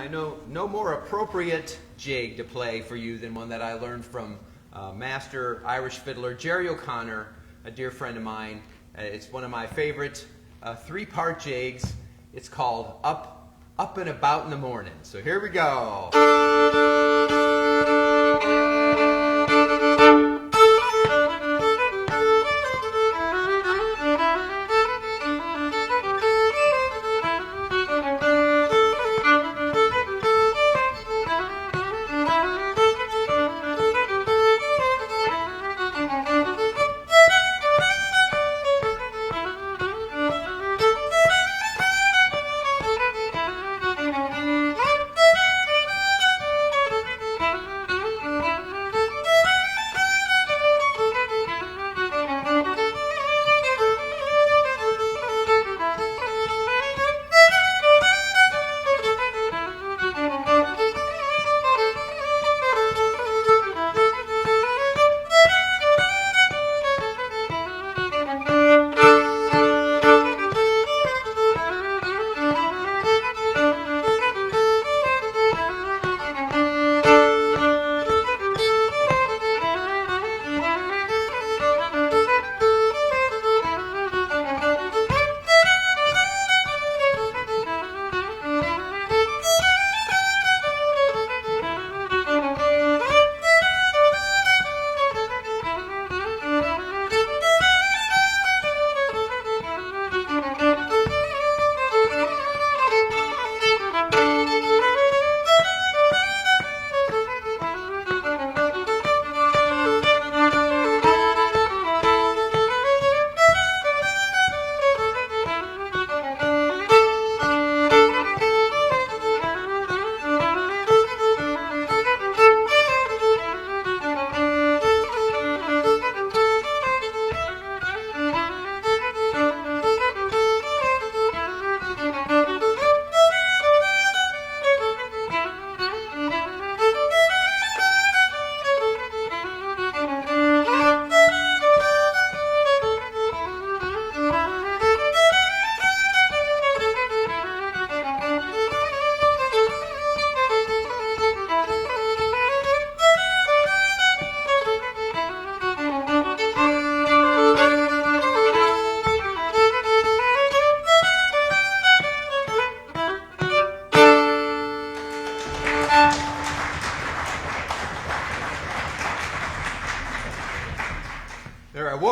I know no more appropriate jig to play for you than one that I learned from master Irish fiddler Jerry O'Connor, a dear friend of mine. It's one of my favorite three-part jigs. It's called Up and About in the Morning. So here we go.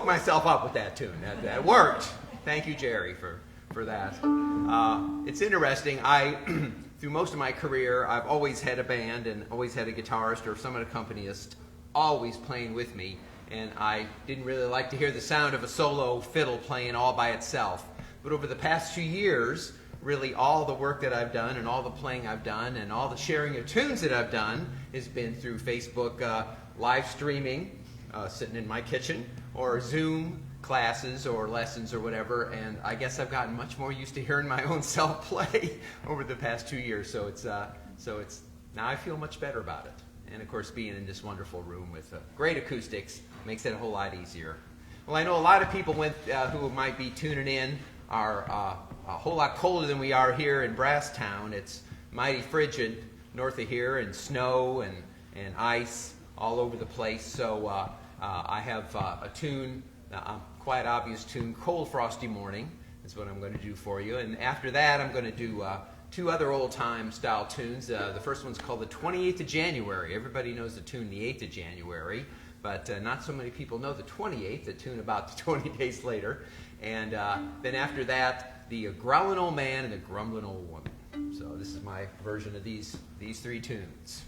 Myself up with that tune. That worked. Thank you, Jerry, for that. It's interesting. Through most of my career, I've always had a band and always had a guitarist or some accompanist always playing with me, and I didn't really like to hear the sound of a solo fiddle playing all by itself. But over the past few years, really all the work that I've done and all the playing I've done and all the sharing of tunes that I've done has been through Facebook live streaming, sitting in my kitchen, or Zoom classes or lessons or whatever, and I guess I've gotten much more used to hearing my own self play over the past 2 years. So it's now I feel much better about it. And of course, being in this wonderful room with great acoustics makes it a whole lot easier. Well, I know a lot of people who might be tuning in are a whole lot colder than we are here in Brasstown. It's mighty frigid north of here, and snow and ice all over the place. So I have a tune, a quite obvious tune, Cold Frosty Morning is what I'm going to do for you. And after that, I'm going to do two other old-time style tunes. The first one's called the 28th of January. Everybody knows the tune the 8th of January, but not so many people know the 28th, the tune about the 20 days later. And then after that, the Growling Old Man and the Grumbling Old Woman. So this is my version of these three tunes.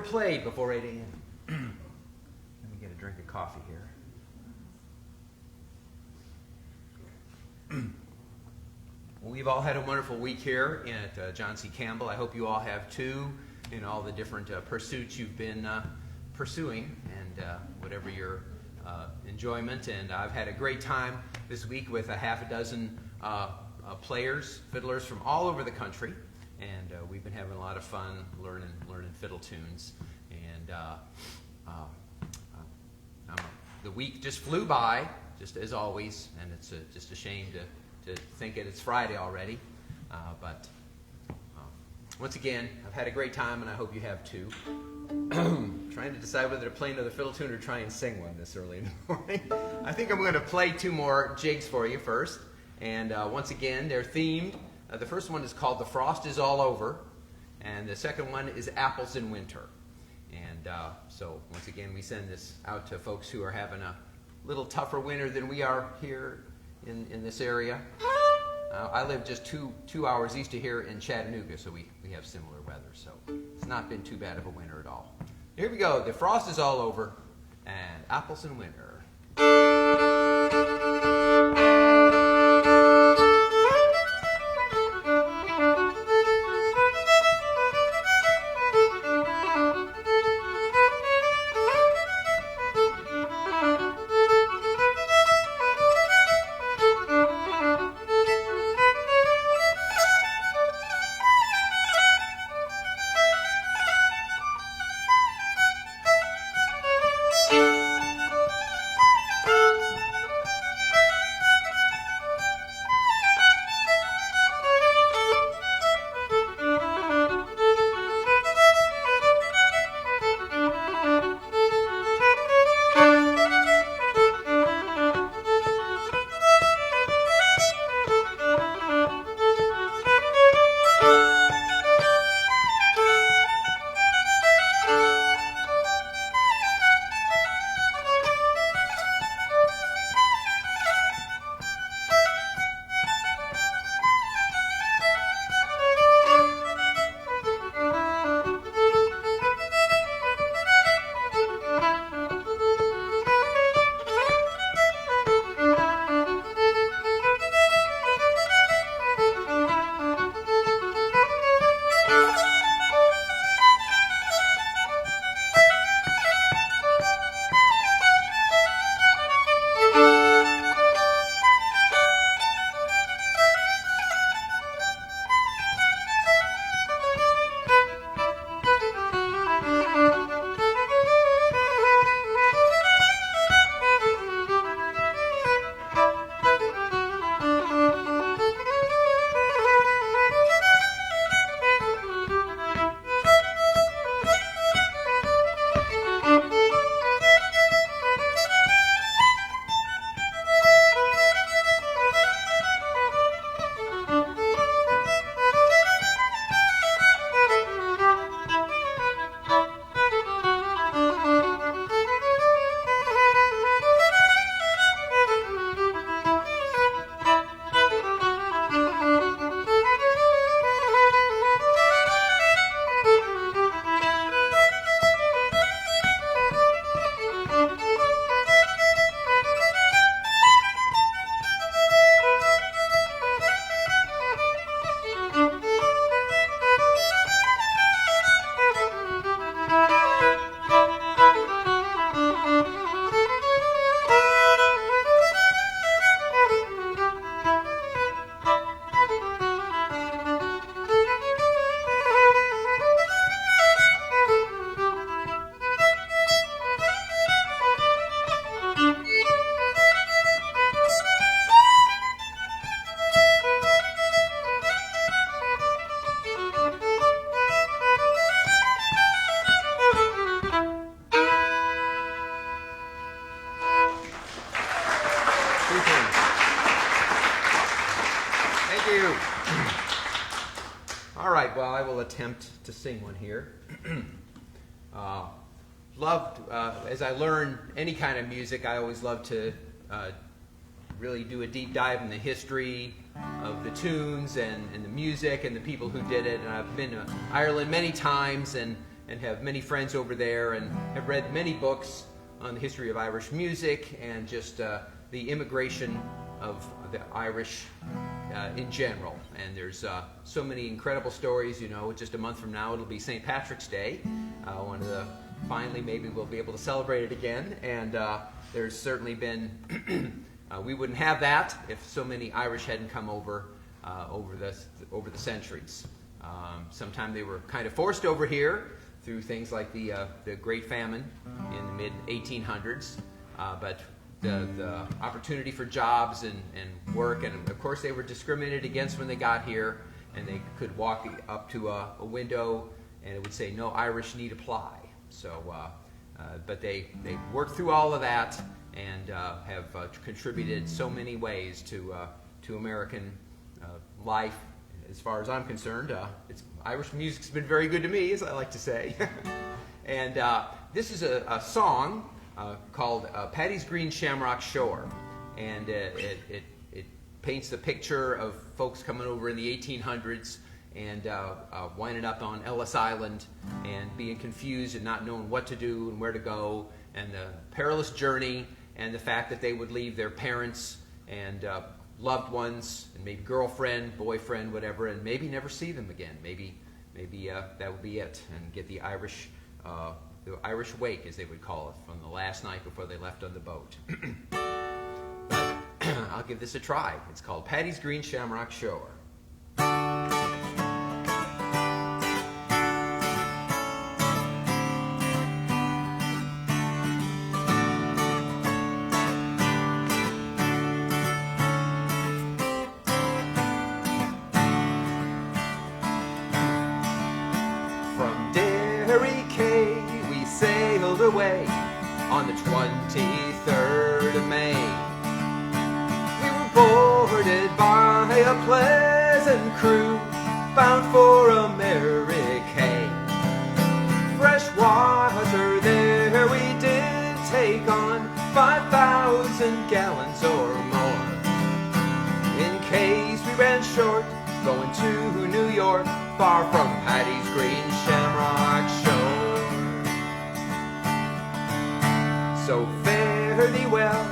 Played before 8 a.m. Let me get a drink of coffee here. Well, we've all had a wonderful week here at John C. Campbell. I hope you all have too, in all the different pursuits you've been pursuing and whatever your enjoyment. And I've had a great time this week with a half a dozen players, fiddlers from all over the country. And we've been having a lot of fun learning fiddle tunes. And the week just flew by, just as always. And it's just a shame to think that it's Friday already. But once again, I've had a great time, and I hope you have too. Trying to decide whether to play another fiddle tune or try and sing one this early in the morning. I think I'm going to play two more jigs for you first. And once again, they're themed. The first one is called The Frost Is All Over, and the second one is Apples in Winter. And so, once again, we send this out to folks who are having a little tougher winter than we are here in this area. I live just two hours east of here in Chattanooga, so we have similar weather. So, it's not been too bad of a winter at all. Here we go. The Frost Is All Over, and Apples in Winter. Thank you. All right, well, I will attempt to sing one here. As I learn any kind of music, I always love to really do a deep dive in the history of the tunes and the music and the people who did it. And I've been to Ireland many times and have many friends over there and have read many books on the history of Irish music and just the immigration of the Irish in general. And there's so many incredible stories. You know, just a month from now it'll be St. Patrick's Day. Finally maybe we'll be able to celebrate it again. And there's certainly been, we wouldn't have that if so many Irish hadn't come over the centuries. Sometime they were kind of forced over here through things like the Great Famine in the mid-1800s. But the opportunity for jobs and work, and of course they were discriminated against when they got here, and they could walk up to a window and it would say no Irish need apply. So but they worked through all of that and have contributed so many ways to American life. As far as I'm concerned, Irish music's been very good to me, as I like to say. And this is a song called Paddy's Green Shamrock Shore, and it paints the picture of folks coming over in the 1800s and winding up on Ellis Island and being confused and not knowing what to do and where to go, and the perilous journey, and the fact that they would leave their parents and loved ones and maybe girlfriend, boyfriend, whatever, and maybe never see them again. Maybe that would be it, and get the Irish wake, as they would call it, from the last night before they left on the boat. But I'll give this a try. It's called Paddy's Green Shamrock Shore. Away on the 23rd of May. We were boarded by a pleasant crew bound for America. Fresh water there we did take on 5,000 gallons or more, in case we ran short going to New York, far from Paddy's Green Shamrock Shore. So fare thee well,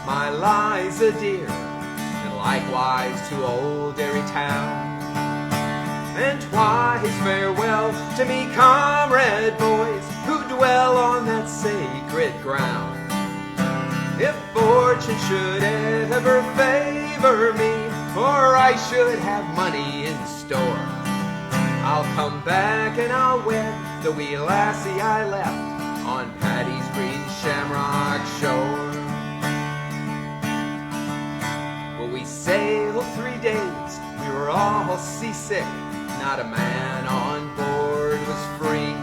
my Liza dear, and likewise to old Derry town. And twice farewell to me comrade boys who dwell on that sacred ground. If fortune should ever favor me, or I should have money in store, I'll come back and I'll wed the wee lassie I left on Paddy's Green Shamrock Shore. Well, we sailed 3 days, we were all seasick, not a man on board was free.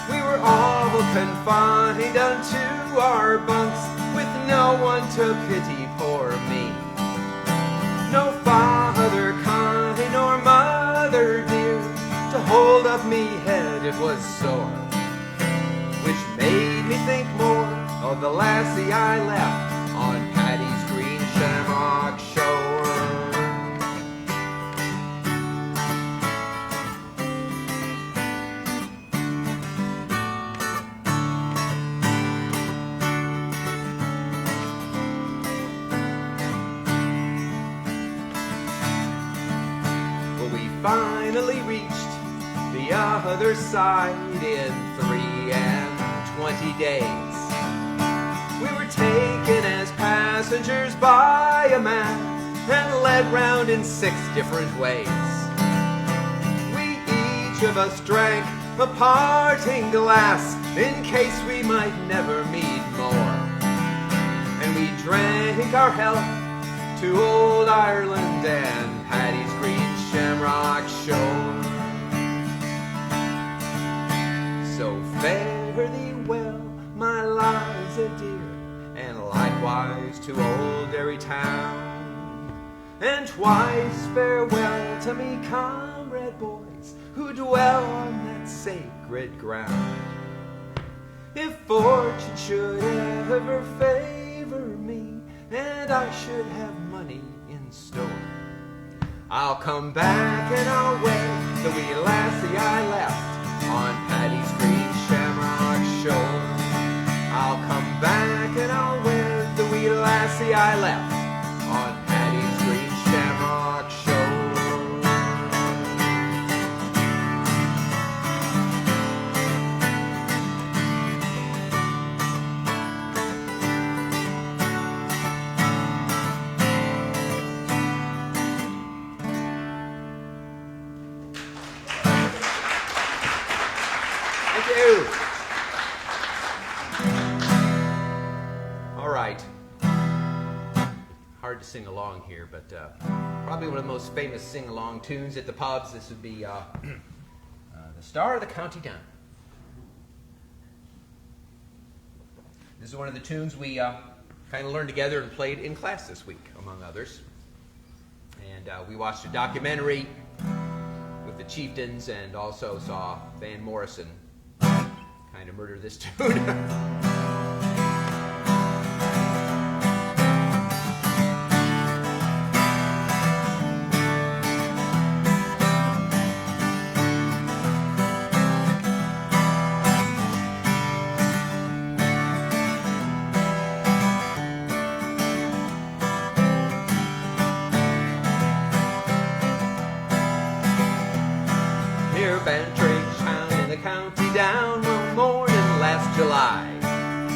We were all confined unto our bunks, with no one to pity poor me. No father kind nor mother dear to hold up me head, it was sore, which made me think more of the lassie I left on Paddy's Green Shamrock Shore. Well, we finally reached the other side in 3 days. We were taken as passengers by a man and led round in 6 different ways. We each of us drank a parting glass in case we might never meet more. And we drank our health to old Ireland and Paddy's Green Shamrock Shore. So fare thee well, my Liza dear, and likewise to old Derry town. And twice farewell to me, comrade boys, who dwell on that sacred ground. If fortune should ever favor me, and I should have money in store, I'll come back and I'll wed the wee lassie I left on Paddy's green shamrock shore. I'll come back and I'll wed the wee lassie I left on Paddy's green shamrock shore. Thank you. All right. Hard to sing along here, but probably one of the most famous sing-along tunes at the pubs. This would be The Star of the County Down. This is one of the tunes we kind of learned together and played in class this week, among others. And we watched a documentary with the Chieftains and also saw Van Morrison kind of murder this tune.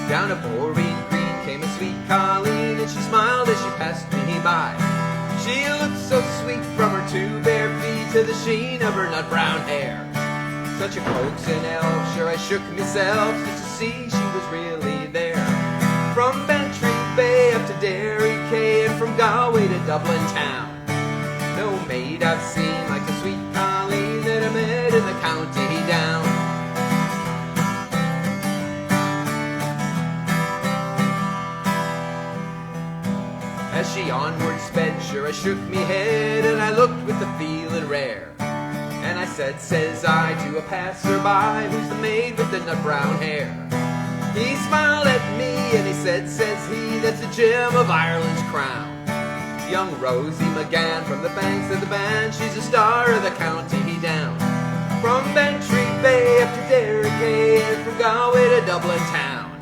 Down a boring green came a sweet Colleen, and she smiled as she passed me by. She looked so sweet from her two bare feet to the sheen of her nut brown hair. Such a coaxing elf, sure I shook myself just to see she was really there. From Bantry Bay up to Derry Quay, and from Galway to Dublin town, no maid I've seen like the sweet Colleen that I met in the county down. As she onward sped, sure I shook me head, and I looked with the feeling rare. And I said, says I, to a passer-by, who's the maid with the nut brown hair? He smiled at me, and he said, says he, that's the gem of Ireland's crown. Young Rosie McGann from the banks of the Bann, she's a star of the county down. From Bantry Bay up to Derry Quay, and from Galway to Dublin town,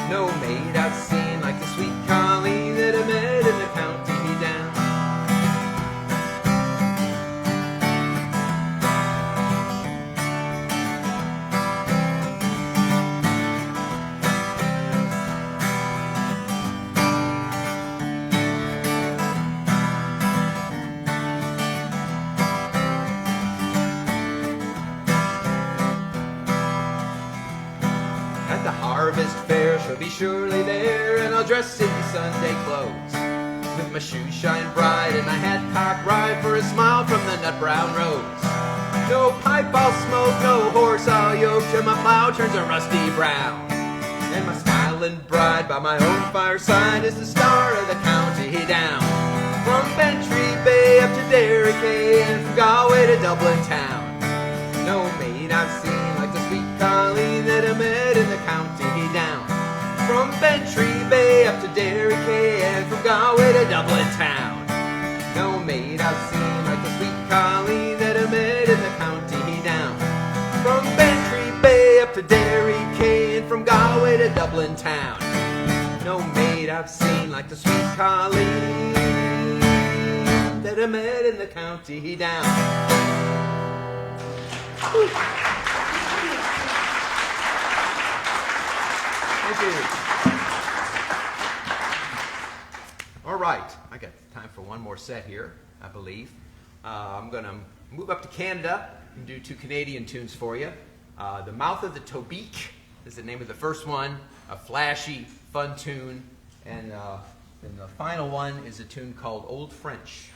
no maid I've seen like the sweet Colleen that I met in the county down. At the harvest fair she'll be surely there, and I'll dress in me Sunday clothes, with my shoes shine bright and my hat cocked right for a smile from the nut brown rose. No pipe I'll smoke, no horse I'll yoke, till my plow turns a rusty brown. And my smiling bride by my own fireside is the star of the county down. From Bantry Bay up to Derry Quay, and from Galway to Dublin town, no maid I've seen like the sweet Colleen that I met in the county down. From Bantry Bay up to Derry Quay, and from Galway to Dublin town, no maid I've seen like the sweet Colleen that I met in the county down. From Bantry Bay up to Derry Quay, and from Galway to Dublin town, no maid I've seen like the sweet Colleen that I met in the county down. Woo. Thank you. All right, I got time for one more set here, I believe. I'm going to move up to Canada and do two Canadian tunes for you. The Mouth of the Tobique is the name of the first one, a flashy, fun tune. And the final one is a tune called Old French.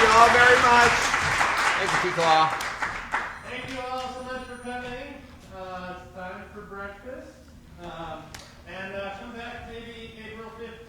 you all very much. Thank you, T-Claw. Thank you all so much for coming. It's time for breakfast. And come back maybe April 15th.